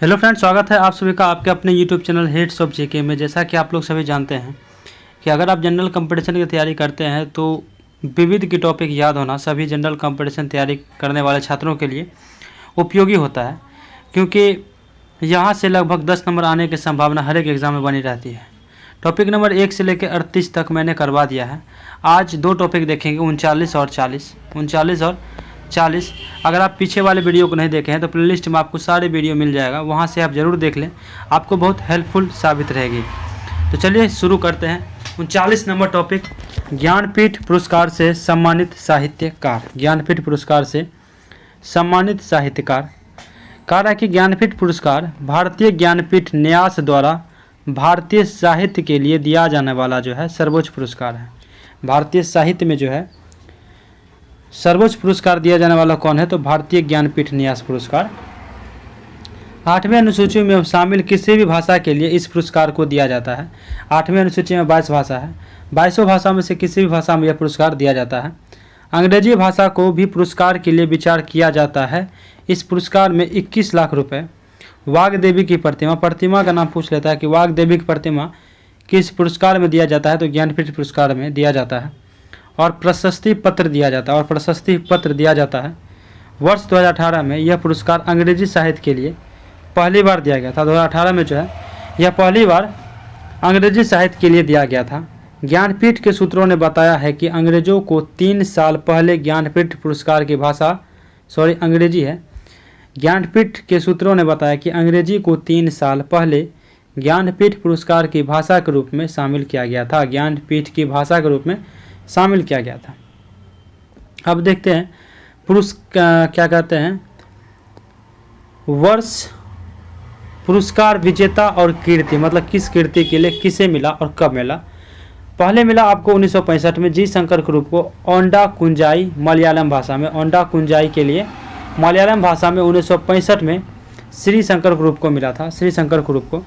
Hello friends, स्वागत है आप सभी का आपके अपने यूट्यूब चैनल हेड्स ऑफ जेके में। जैसा कि आप लोग सभी जानते हैं कि अगर आप जनरल कंपटीशन की तैयारी करते हैं तो विविध की टॉपिक याद होना सभी जनरल कंपटीशन तैयारी करने वाले छात्रों के लिए उपयोगी होता है, क्योंकि यहाँ से लगभग 10 नंबर आने की संभावना हर एक एग्ज़ाम में बनी रहती है। टॉपिक नंबर 1 से लेकर 38 तक मैंने करवा दिया है। आज दो टॉपिक देखेंगे, 39 और 40। अगर आप पीछे वाले वीडियो को नहीं देखे हैं तो प्लेलिस्ट में आपको सारे वीडियो मिल जाएगा, वहां से आप ज़रूर देख लें, आपको बहुत हेल्पफुल साबित रहेगी। तो चलिए शुरू करते हैं। 39 नंबर टॉपिक, ज्ञानपीठ पुरस्कार से सम्मानित साहित्यकार। ज्ञानपीठ पुरस्कार से सम्मानित साहित्यकार। कहा रहा है कि ज्ञानपीठ पुरस्कार भारतीय ज्ञानपीठ न्यास द्वारा भारतीय साहित्य के लिए दिया जाने वाला जो है सर्वोच्च पुरस्कार है। भारतीय साहित्य में जो है सर्वोच्च पुरस्कार दिया जाने वाला कौन है, तो भारतीय ज्ञानपीठ न्यास पुरस्कार। 8वें अनुसूची में शामिल किसी भी भाषा के लिए इस पुरस्कार को दिया जाता है। 8वें अनुसूची में 22 भाषा है, 22 भाषा में से किसी भी भाषा में यह पुरस्कार दिया जाता है। अंग्रेजी भाषा को भी पुरस्कार के लिए विचार किया जाता है। इस पुरस्कार में 21 लाख रुपए। वाग्देवी की प्रतिमा, प्रतिमा का नाम पूछ लेता है कि वाग्देवी की प्रतिमा किस पुरस्कार में दिया जाता है, तो ज्ञानपीठ पुरस्कार में दिया जाता है। और प्रशस्ति पत्र दिया जाता है, वर्ष 2018 में यह पुरस्कार अंग्रेजी साहित्य के लिए पहली बार दिया गया था। 2018 में जो है यह पहली बार अंग्रेजी साहित्य के लिए दिया गया था। ज्ञानपीठ के सूत्रों ने बताया है कि अंग्रेजों को 3 साल पहले ज्ञानपीठ पुरस्कार की भाषा अंग्रेजी है। ज्ञानपीठ के सूत्रों ने बताया कि अंग्रेजी को 3 साल पहले ज्ञानपीठ पुरस्कार की भाषा के रूप में शामिल किया गया था। ज्ञानपीठ की भाषा के रूप में शामिल किया गया था। अब देखते हैं क्या कहते हैं, वर्ष, पुरस्कार, विजेता और कीर्ति, मतलब किस कीर्ति के लिए किसे मिला और कब मिला। पहले मिला आपको 1965 में जी शंकर कुरुप को ओंडा कुंजाई मलयालम भाषा में। ओंडा कुंजाई के लिए मलयालम भाषा में 1965 में श्री शंकर कुरुप को मिला था, श्री शंकर कुरुप को।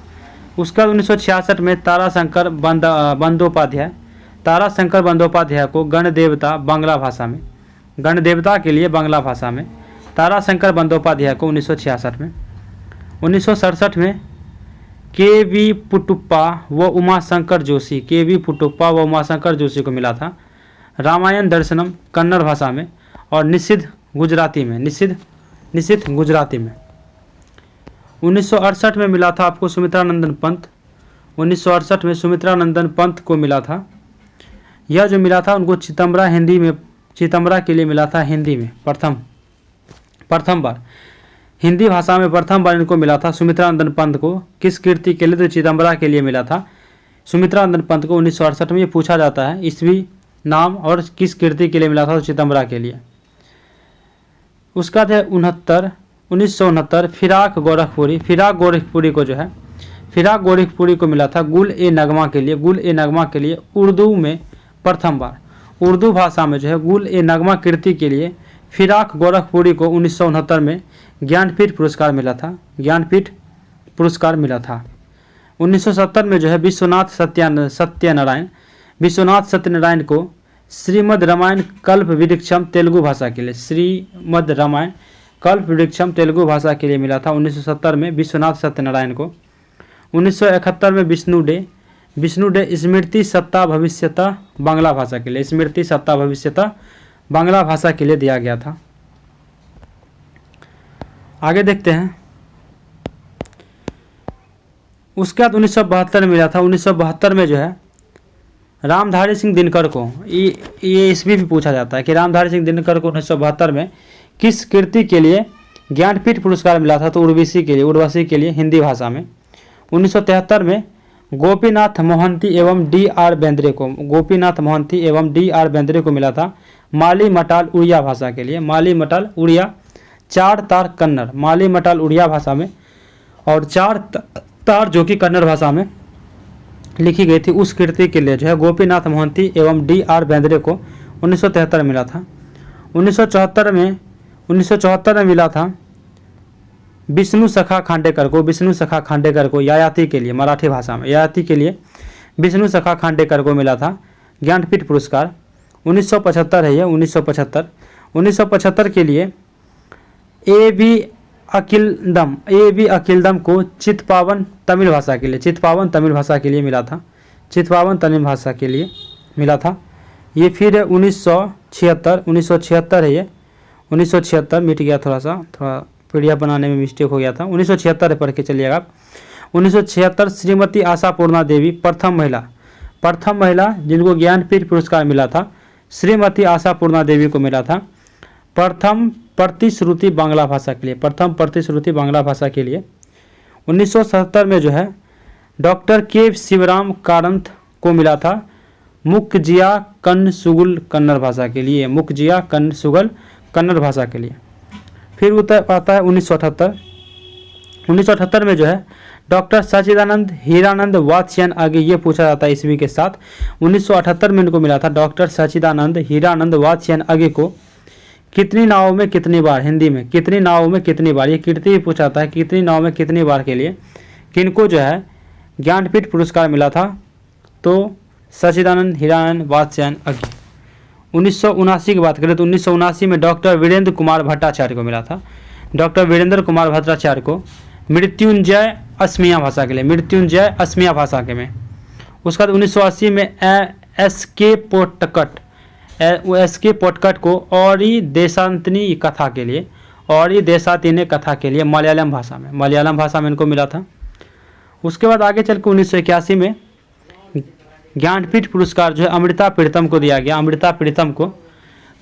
उसका 1966 में ताराशंकर बंदोपाध्याय को गणदेवता बांग्ला भाषा में, गणदेवता के लिए बांग्ला भाषा में ताराशंकर बंदोपाध्याय को 1966 में। 1967 में के वी पुट्टप्पा व उमाशंकर जोशी को मिला था। रामायण दर्शनम कन्नड़ भाषा में और निषिद्ध गुजराती में। 1968 में मिला था आपको सुमित्रा नंदन पंत। 1968 में सुमित्रा नंदन पंत को मिला था। यह जो मिला था उनको चितंबरा के लिए मिला था, हिंदी में प्रथम बार हिंदी भाषा में प्रथम बार इनको मिला था सुमित्रा नंदन पंत को। किस कीर्ति के लिए, तो चिदंबरा के लिए मिला था सुमित्रा नंदन पंत को 1968 में। ये पूछा जाता है ईस्वी नाम और किस कीर्ति के लिए मिला था, तो चिदंबरा के लिए। उसका था 1969 फिराक गोरखपुरी को मिला था गुल ए नगमा के लिए उर्दू में प्रथम बार। उर्दू भाषा में जो है गुल ए नगमा कीर्ति के लिए फिराक गोरखपुरी को 1969 में ज्ञानपीठ पुरस्कार मिला था। 1970 में जो है विश्वनाथ सत्यनारायण को श्रीमद् रामायण कल्प वृक्षम तेलुगु भाषा के लिए मिला था 1970 में विश्वनाथ सत्यनारायण को। 1971 में विष्णु डे स्मृति सत्ता भविष्यता बांग्ला भाषा के लिए दिया गया था। आगे देखते हैं। उसके बाद 1972 में मिला था। 1972 में जो है रामधारी सिंह दिनकर को, ये ईस्वी भी पूछा जाता है कि रामधारी सिंह दिनकर को 1972 में किस कीर्ति के लिए ज्ञानपीठ पुरस्कार मिला था, तो उर्वशी के लिए हिंदी भाषा में। 1973 में गोपीनाथ मोहंती एवं डी आर बेंद्रे को मिला था माली मटाल उड़िया भाषा के लिए। चार तार कन्नड़, माली मटाल उड़िया भाषा में और चार तार जो कि कन्नड़ भाषा में लिखी गई थी, उस कीर्ति के लिए जो है गोपीनाथ मोहंती एवं डी आर बेंद्रे को 1973 मिला था। 1974 में मिला था विष्णु सखा खांडेकर को यायाति के लिए, मराठी भाषा में यायाति के लिए विष्णु सखा खांडेकर को मिला था ज्ञानपीठ पुरस्कार। 1975 है ये, 1975 के लिए अकिलदम, A.B. अकिलदम को चित्पावन तमिल भाषा के लिए, चित्पावन तमिल भाषा के लिए मिला था, चित्पावन तमिल भाषा के लिए मिला था। ये फिर है 1976 है, ये 1976 मिट गया, थोड़ा PDF बनाने में मिस्टेक हो गया था, 1976 पढ़ के चलिएगा आप। 1976 श्रीमती आशापूर्णा देवी प्रथम महिला जिनको ज्ञानपीठ पुरस्कार मिला था, श्रीमती आशापूर्णा देवी को मिला था प्रथम प्रतिश्रुति बांग्ला भाषा के लिए, प्रथम प्रतिश्रुति बांग्ला भाषा के लिए। 1977 में जो है डॉक्टर के शिवराम कारंत को मिला था मुखजिया कन्नसुगुल कन्नड़ भाषा के लिए, मुखजिया कन्नसुगल कन्नड़ भाषा के लिए। फिर आता है 1978 में जो है डॉक्टर सच्चिदानंद हीरानंद वात्स्यायन, आगे ये पूछा जाता है ईस्वी के साथ। 1978 में इनको मिला था डॉक्टर सच्चिदानंद हीरानंद वात्स्यायन आगे को कितनी नावों में कितनी बार, हिंदी में कितनी नावों में कितनी बार, ये कीर्ति भी पूछा जाता है कितनी नाव में कितनी बार के लिए किनको जो है ज्ञानपीठ पुरस्कार मिला था, तो सच्चिदानंद हीरानंद वात्स्यायन आगे। 1979 की बात करें तो 1979 में डॉक्टर वीरेंद्र कुमार भट्टाचार्य को मिला था, डॉक्टर वीरेंद्र कुमार भट्टाचार्य को मृत्युंजय असमिया भाषा के लिए, मृत्युंजय असमिया भाषा के में। उसके बाद 1980 में एस के पोटकट को औरी देशांतनी कथा के लिए, औरी देशातीने कथा के लिए मलयालम भाषा में इनको मिला था। उसके बाद आगे चल के 1981 में ज्ञानपीठ पुरस्कार जो है अमृता प्रीतम को दिया गया, अमृता प्रीतम को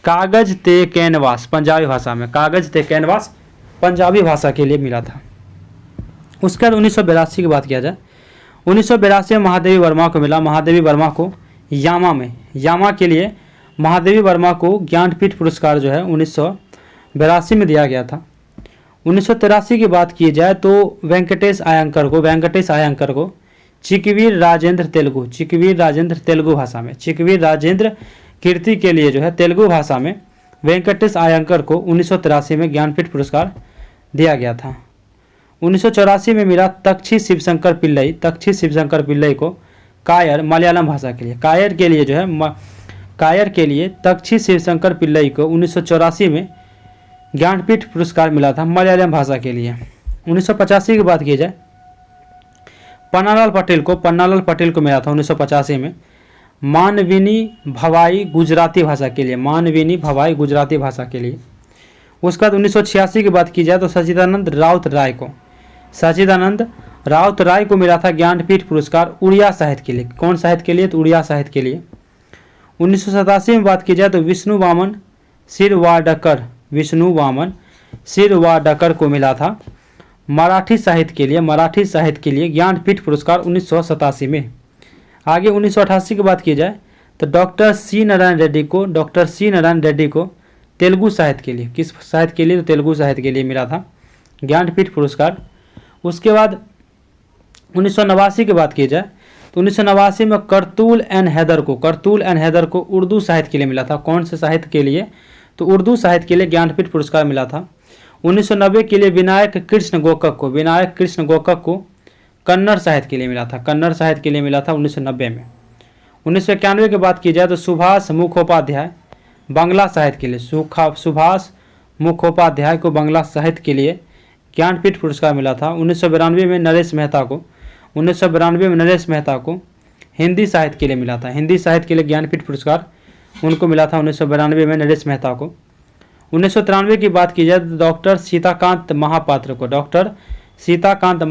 कागज ते कैनवास पंजाबी भाषा में, कागज ते कैनवास पंजाबी भाषा के लिए मिला था। उसके बाद 1982 की बात किया जाए, 1982 में महादेवी वर्मा को मिला, महादेवी वर्मा को यामा के लिए महादेवी वर्मा को ज्ञानपीठ पुरस्कार जो है 1982 में दिया गया था। 1983 की बात की जाए तो वेंकटेश आयंकर को चिकवीर राजेंद्र तेलुगु भाषा में, चिकवीर राजेंद्र कीर्ति के लिए जो है तेलुगु भाषा में वेंकटेश आयंकर को 1983 में ज्ञानपीठ पुरस्कार दिया गया था। 1984 में मिला तक्षी शिवशंकर पिल्लई को कायर मलयालम भाषा के लिए, कायर के लिए तक्षी शिवशंकर पिल्लई को 1984 में ज्ञानपीठ पुरस्कार मिला था मलयालम भाषा के लिए। 1985 की बात की जाए पन्नालाल पटेल को मिला था 1985 में मानविनी भवाई गुजराती भाषा के लिए, उसके बाद 1986 की बात की जाए तो सच्चिदानंद राउत राय को मिला था ज्ञानपीठ पुरस्कार उड़िया साहित्य के लिए। कौन साहित्य के लिए? तो उड़िया साहित्य के लिए। 1987 में बात की जाए तो विष्णु वामन सिरवाडकर को मिला था मराठी साहित्य के लिए ज्ञानपीठ पुरस्कार 1987 में। आगे 1988 की बात की जाए तो डॉक्टर सी नारायण रेड्डी को तेलुगु साहित्य के लिए, किस साहित्य के लिए? तो तेलुगु साहित्य के लिए मिला था ज्ञानपीठ पुरस्कार। उसके बाद 1989 की बात की जाए तो 1989 में करतूल एन हैदर को उर्दू साहित्य के लिए मिला था। कौन से साहित्य के लिए? तो उर्दू साहित्य के लिए ज्ञानपीठ पुरस्कार मिला था। 1990 के लिए विनायक कृष्ण गोकक को कन्नड़ साहित्य के लिए मिला था, 1990 में। 1991 की बात की जाए तो सुभाष मुखोपाध्याय बांग्ला साहित्य के लिए, सुभाष मुखोपाध्याय को बांग्ला साहित्य के लिए ज्ञानपीठ पुरस्कार मिला था। 1992 में नरेश मेहता को हिंदी साहित्य के लिए मिला था, हिंदी साहित्य के लिए ज्ञानपीठ पुरस्कार उनको मिला था 1992 में नरेश मेहता को। 1993 की बात की जाए तो डॉक्टर सीताकांत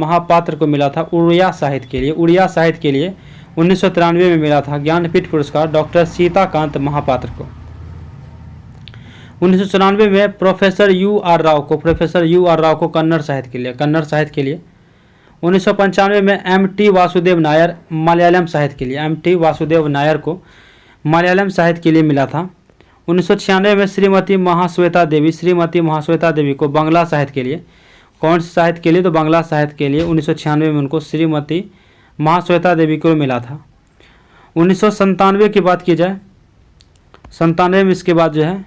महापात्र को मिला था उड़िया साहित्य के लिए 1993 में मिला था ज्ञानपीठ पुरस्कार डॉक्टर सीताकांत महापात्र को। 1994 में प्रोफेसर यू आर राव को कन्नड़ साहित्य के लिए। 1995 में M.T. वासुदेव नायर मलयालम साहित्य के लिए, M.T. वासुदेव नायर को मलयालम साहित्य के लिए मिला था। 1996 में श्रीमती महाश्वेता देवी को बांग्ला साहित्य के लिए, कौन से साहित्य के लिए? तो बांग्ला साहित्य के लिए 1996 में उनको श्रीमती महाश्वेता देवी को मिला था। 1997 की बात की जाए, 97 में इसके बाद जो है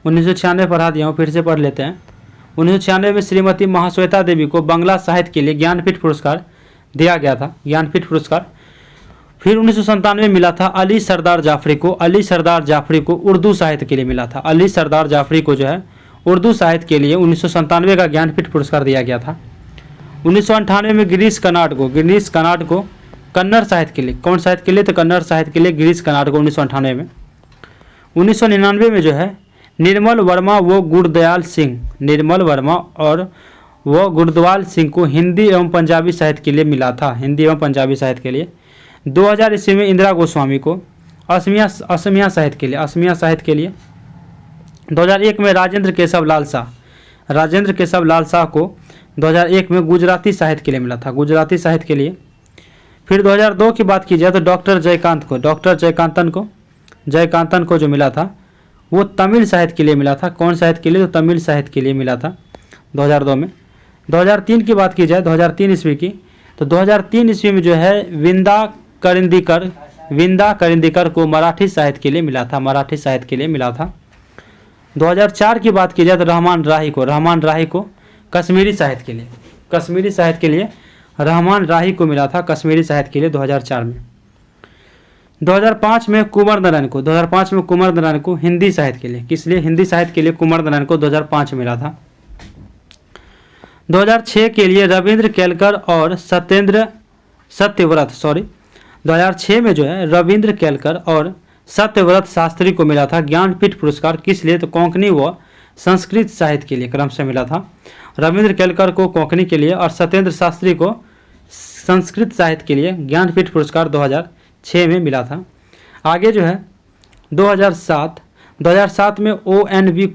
1996 पढ़ा दिया हूँ, फिर से पढ़ लेते हैं। 1996 में श्रीमती महाश्वेता देवी को बांग्ला साहित्य के लिए ज्ञानपीठ पुरस्कार दिया गया था, ज्ञानपीठ पुरस्कार। फिर 1997 में मिला था अली सरदार जाफरी को उर्दू साहित्य के लिए मिला था, अली सरदार जाफरी को जो है उर्दू साहित्य के लिए 1997 का ज्ञानपीठ पुरस्कार दिया गया था। 1998 में गिरीश कर्नाड को कन्नड़ साहित्य के लिए, कौन साहित्य के लिए, तो कन्नड़ साहित्य के लिए गिरीश कर्नाड को 1998 में। 1999 में जो है निर्मल वर्मा व गुरदयाल सिंह को हिंदी एवं पंजाबी साहित्य के लिए मिला था, हिंदी एवं पंजाबी साहित्य के लिए। 2000 ईस्वी में इंदिरा गोस्वामी को असमिया साहित्य के लिए। 2001 में राजेंद्र केशव लाल शाह को 2001 में गुजराती साहित्य के लिए मिला था, गुजराती साहित्य के लिए। फिर 2002 की बात की जाए तो डॉक्टर जयकांतन को जो मिला था वो तमिल साहित्य के लिए मिला था। कौन साहित्य के लिए, तो तमिल साहित्य के लिए मिला था 2002 में। 2003 की बात की जाए, 2003 ईस्वी की, तो 2003 ईस्वी में जो है विंदा करिंदीकर को मराठी साहित्य के लिए मिला था, 2004 की बात की जाए तो रहमान राही को कश्मीरी साहित्य के लिए रहमान राही को मिला था, कश्मीरी साहित्य के लिए 2004 में। 2005 में कुंवर नारायण को हिंदी साहित्य के लिए, किस लिए, हिंदी साहित्य के लिए कुंवर नारायण को 2005 में मिला था। 2006 के लिए रविंद्र केलकर और 2006 में जो है रविंद्र केलकर और सत्यव्रत शास्त्री को मिला था ज्ञानपीठ पुरस्कार, किस लिए, तो कोंकणी व संस्कृत साहित्य के लिए क्रमशः मिला था। रविंद्र केलकर को कोंकणी के लिए और सत्येंद्र शास्त्री को संस्कृत साहित्य के लिए ज्ञानपीठ पुरस्कार 2006 में मिला था। आगे जो है 2007 में ONV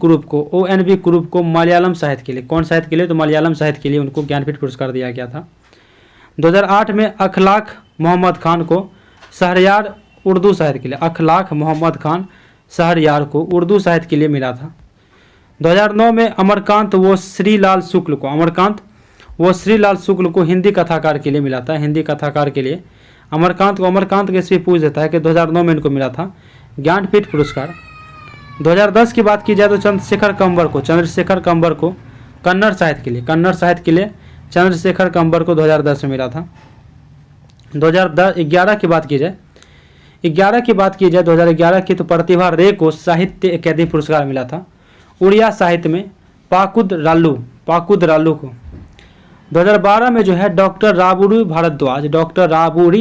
कुरूप को मलयालम साहित्य के लिए, कौन साहित्य के लिए, तो मलयालम साहित्य के लिए उनको ज्ञानपीठ पुरस्कार दिया गया था। 2008 में अखलाक मोहम्मद खान को शहरयार उर्दू साहित्य के लिए, अखलाक मोहम्मद खान शहरयार को उर्दू साहित्य के लिए मिला था। 2009 में अमरकांत व श्रीलाल शुक्ल को हिंदी कथाकार के लिए मिला था, हिंदी कथाकार के लिए अमरकांत के पूछ देता है कि 2009 में इनको मिला था ज्ञानपीठ पुरस्कार। 2010 की बात की जाए तो चंद्रशेखर कंबर को कन्नड़ साहित्य के लिए चंद्रशेखर कंबर को 2010 में मिला था। 2011 की बात की जाए 2011 की तो प्रतिभा रे को साहित्य अकादमी पुरस्कार मिला था। उड़िया साहित्य में पाकुद रालू को 2012 में जो है डॉक्टर राबूरी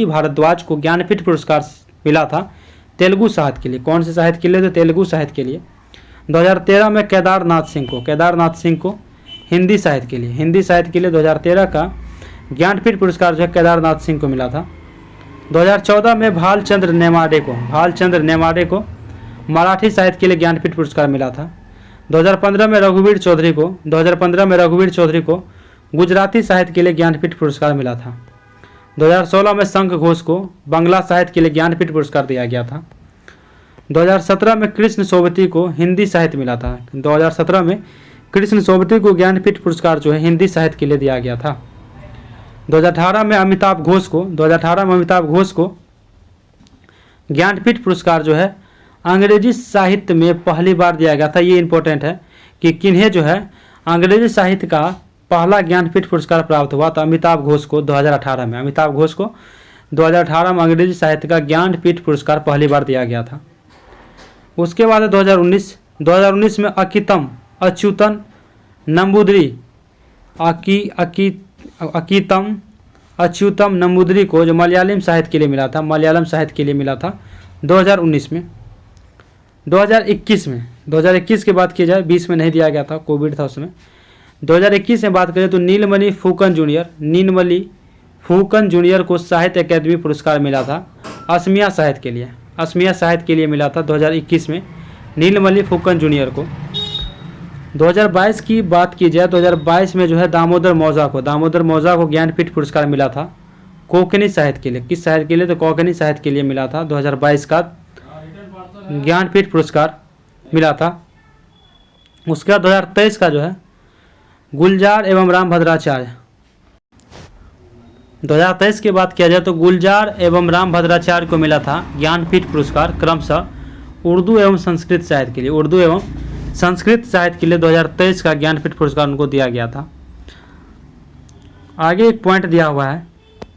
भारद्वाज को ज्ञानपीठ पुरस्कार मिला था तेलुगु साहित्य के लिए, कौन से साहित्य के लिए, तो तेलुगु साहित्य के लिए। 2013 में केदारनाथ सिंह को हिंदी साहित्य के लिए 2013 का ज्ञानपीठ पुरस्कार जो है केदारनाथ सिंह को मिला था। 2014 में भालचंद्र नेमाडे को मराठी साहित्य के लिए ज्ञानपीठ पुरस्कार मिला था। 2015 में रघुवीर चौधरी को गुजराती साहित्य के लिए ज्ञानपीठ पुरस्कार मिला था। 2016 में शंख घोष को बांग्ला साहित्य के लिए ज्ञानपीठ पुरस्कार दिया गया था। 2017 में कृष्ण सोबती को हिंदी साहित्य मिला था। 2017 में कृष्ण सोबती को ज्ञानपीठ पुरस्कार जो है हिंदी साहित्य के लिए दिया गया था। 2018 में अमिताभ घोष को ज्ञानपीठ पुरस्कार जो है अंग्रेजी साहित्य में पहली बार दिया गया था। ये इंपॉर्टेंट है कि किन्हें जो है अंग्रेजी साहित्य का पहला ज्ञानपीठ पुरस्कार प्राप्त हुआ, तो अमिताभ घोष को 2018 में अंग्रेजी साहित्य का ज्ञानपीठ पुरस्कार पहली बार दिया गया था। उसके बाद 2019 में अच्युतन नंबूदरी को जो मलयालम साहित्य के लिए मिला था 2019 में। 2021 की बात की जाए, 20 में नहीं दिया गया था, कोविड था उसमें। 2021 में बात करें तो नीलमणि फूकन जूनियर को साहित्य अकादमी पुरस्कार मिला था असमिया साहित्य के लिए मिला था 2021 में नीलमणि फूकन जूनियर को। 2022 की बात की जाए, 2022 में जो है दामोदर मौजा को ज्ञानपीठ पुरस्कार मिला था कोंकणी साहित्य के लिए, किस साहित्य के लिए, तो कोंकणी साहित्य के लिए मिला था। 2022 का ज्ञानपीठ पुरस्कार मिला था। उसके बाद 2023 का जो है गुलजार एवं राम भद्राचार्य, 2023 की बात किया जाए तो गुलजार एवं राम भद्राचार्य को मिला था ज्ञानपीठ पुरस्कार क्रमशः उर्दू एवं संस्कृत साहित्य के लिए 2023 का ज्ञानपीठ पुरस्कार उनको दिया गया था। आगे एक पॉइंट दिया हुआ है,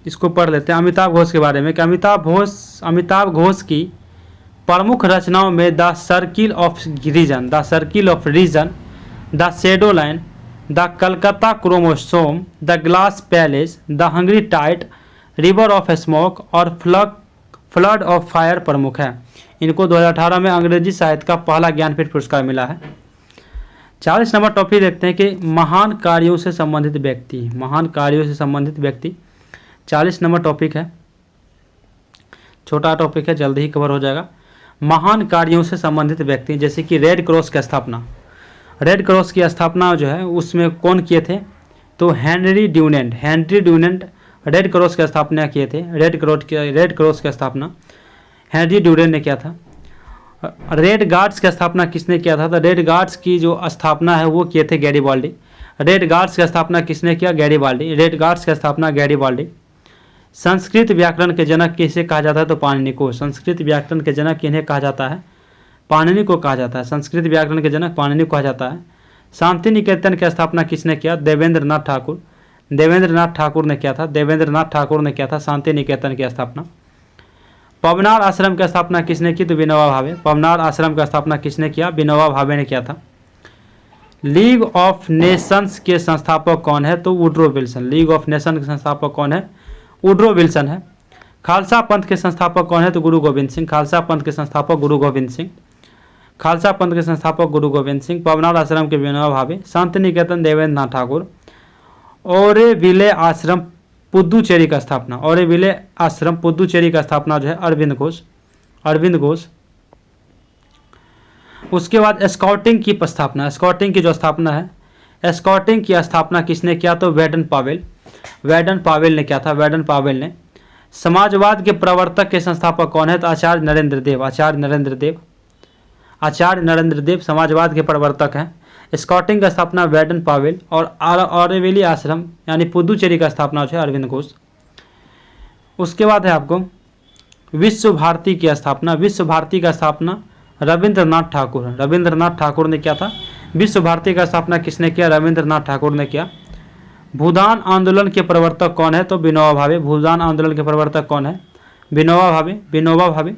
इसको पढ़ लेते हैं अमिताभ घोष के बारे में कि अमिताभ घोष की प्रमुख रचनाओं में the circle of reason, the shadow line, the Calcutta chromosome, the glass palace, the hungry tide, river of smoke और फ्लड ऑफ फायर प्रमुख है। इनको 2018 में अंग्रेजी साहित्य का पहला ज्ञानपीठ पुरस्कार मिला है। 40 नंबर टॉपिक देखते हैं कि महान कार्यों से संबंधित व्यक्ति। महान कार्यों से संबंधित व्यक्ति 40 नंबर टॉपिक है, छोटा टॉपिक है, जल्दी ही कवर हो जाएगा। महान कार्यों से संबंधित व्यक्ति जैसे कि रेड क्रॉस की स्थापना, रेड क्रॉस की स्थापना जो है उसमें कौन किए थे, तो हेनरी ड्यूनेंट रेड क्रॉस की स्थापना किए थे। रेड क्रॉस की स्थापना हेनरी ड्यूनेंट ने किया था। रेड गार्ड्स की स्थापना किसने किया था, तो रेड गार्ड्स की जो स्थापना है वो किए थे गैरीबाल्डी। रेड गार्ड्स की स्थापना किसने किया, गैरीबाल्डी। रेड गार्ड्स की स्थापना गैरीबाल्डी। संस्कृत व्याकरण के जनक किसे कहा जाता है, तो पाणिनि को। संस्कृत व्याकरण के जनक किन्हें कहा जाता है, पाणिनि को कहा जाता है। संस्कृत व्याकरण के जनक पाणिनि को कहा जाता है। शांति निकेतन की स्थापना किसने किया, देवेंद्र नाथ ठाकुर। देवेंद्र नाथ ठाकुर ने किया था, देवेंद्र नाथ ठाकुर ने किया था शांति निकेतन की स्थापना। पवनार आश्रम की स्थापना किसने की, तो विनोबा भावे। पवनार आश्रम की स्थापना किसने किया, विनोबा भावे ने किया था। लीग ऑफ नेशंस के संस्थापक कौन है, तो Woodrow Wilson. League of nation के संस्थापक कौन है, वुड्रो विल्सन है। खालसा पंथ के संस्थापक कौन है, तो गुरु गोविंद सिंह। खालसा पंथ के संस्थापक गुरु गोविंद सिंह। खालसा पंथ के संस्थापक गुरु गोविंद सिंह। पवनार आश्रम के विनोबा भावे। शांति निकेतन देवेंद्र नाथ ठाकुर। ओरेविले आश्रम पुदुचेरी का स्थापना, ओरेविले आश्रम पुदुचेरी का स्थापना जो है अरविंद घोष। अरविंद घोष। उसके बाद स्काउटिंग की स्थापना, स्काउटिंग की जो स्थापना है, स्काउटिंग की स्थापना किसने किया, तो वेडन पावेल। वेडन पावेल ने किया था, वेडन पावेल ने। समाजवाद के प्रवर्तक के संस्थापक कौन है, तो आचार्य नरेंद्र देव। आचार्य नरेंद्र देव। आचार्य नरेंद्र देव समाजवाद के प्रवर्तक हैं। स्काउटिंग का स्थापना वेडन पावेल और ओरेविले आश्रम यानी पुदुचेरी का स्थापना जो है अरविंद घोष। उसके बाद है आपको विश्व भारती की स्थापना। विश्व भारती का स्थापना रविंद्रनाथ ठाकुर। रविंद्रनाथ ठाकुर ने किया था। विश्व भारती का स्थापना किसने किया, रविंद्रनाथ ठाकुर ने किया। भूदान आंदोलन के प्रवर्तक कौन है, तो विनोबा भावे। भूदान आंदोलन के प्रवर्तक कौन है, विनोबा भावे। विनोबा भावे।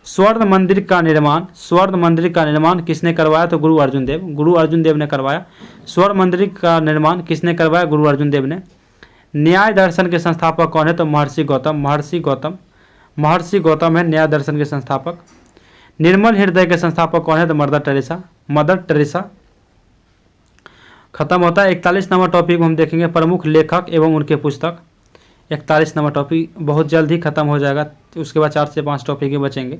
स्वर्ण मंदिर का निर्माण, स्वर्ण मंदिर का निर्माण किसने करवाया, तो गुरु अर्जुन देव। गुरु अर्जुन देव ने करवाया। स्वर्ण मंदिर का निर्माण किसने करवाया, गुरु अर्जुन देव ने। न्याय दर्शन के संस्थापक कौन है, तो महर्षि गौतम। महर्षि गौतम। महर्षि गौतम है न्याय दर्शन के संस्थापक। निर्मल हृदय के संस्थापक कौन है, तो मदर टेरेसा। Mother Teresa. खत्म होता है। 41 नंबर टॉपिक हम देखेंगे प्रमुख लेखक एवं उनके पुस्तक। 41 नंबर टॉपिक बहुत जल्द ही खत्म हो जाएगा, उसके बाद 4 से 5 टॉपिक ही बचेंगे।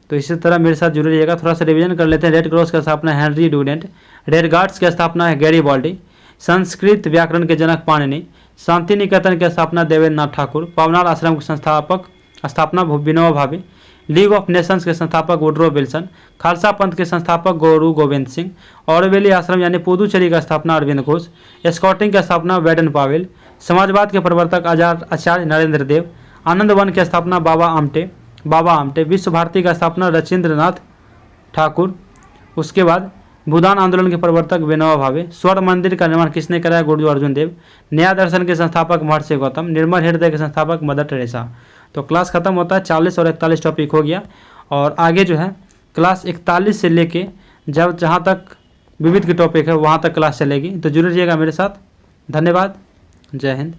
तो इसी तरह मेरे साथ जुड़े रहिएगा। थोड़ा सा रिवीजन कर लेते हैं। रेड क्रॉस की स्थापना हेनरी ड्यूनेंट। रेड गार्ड्स की स्थापना है गैरीबाल्डी। संस्कृत व्याकरण के जनक पाणिनि। शांति निकेतन की स्थापना देवेंद्र नाथ ठाकुर। पवनार आश्रम के स्थापना Vinoba Bhave. League of Nations के संस्थापक वुड्रो विल्सन। खालसा पंथ के संस्थापक गुरु गोविंद सिंह। ओरेविले आश्रम यानी पुदुचेरी का स्थापना अरविंद घोष। स्काउटिंग की स्थापना वेडन पावेल। समाजवाद के प्रवर्तक आचार्य नरेंद्र देव। आनंद वन की स्थापना बाबा आमटे। विश्व भारती का स्थापना रचिंद्रनाथ ठाकुर। उसके बाद भूदान आंदोलन के प्रवर्तक विनोबा भावे। स्वर्ण मंदिर का निर्माण किसने कराया, गुरु अर्जुन देव। न्याय दर्शन के संस्थापक महर्षि गौतम। निर्मल हृदय के संस्थापक मदर टेरेसा। तो क्लास खत्म होता है। 40 और 41 टॉपिक हो गया और आगे जो है क्लास 41 से लेके जहाँ तक विविध के टॉपिक है वहाँ तक क्लास चलेगी। तो जुड़े रहिएगा मेरे साथ। धन्यवाद। जय हिंद।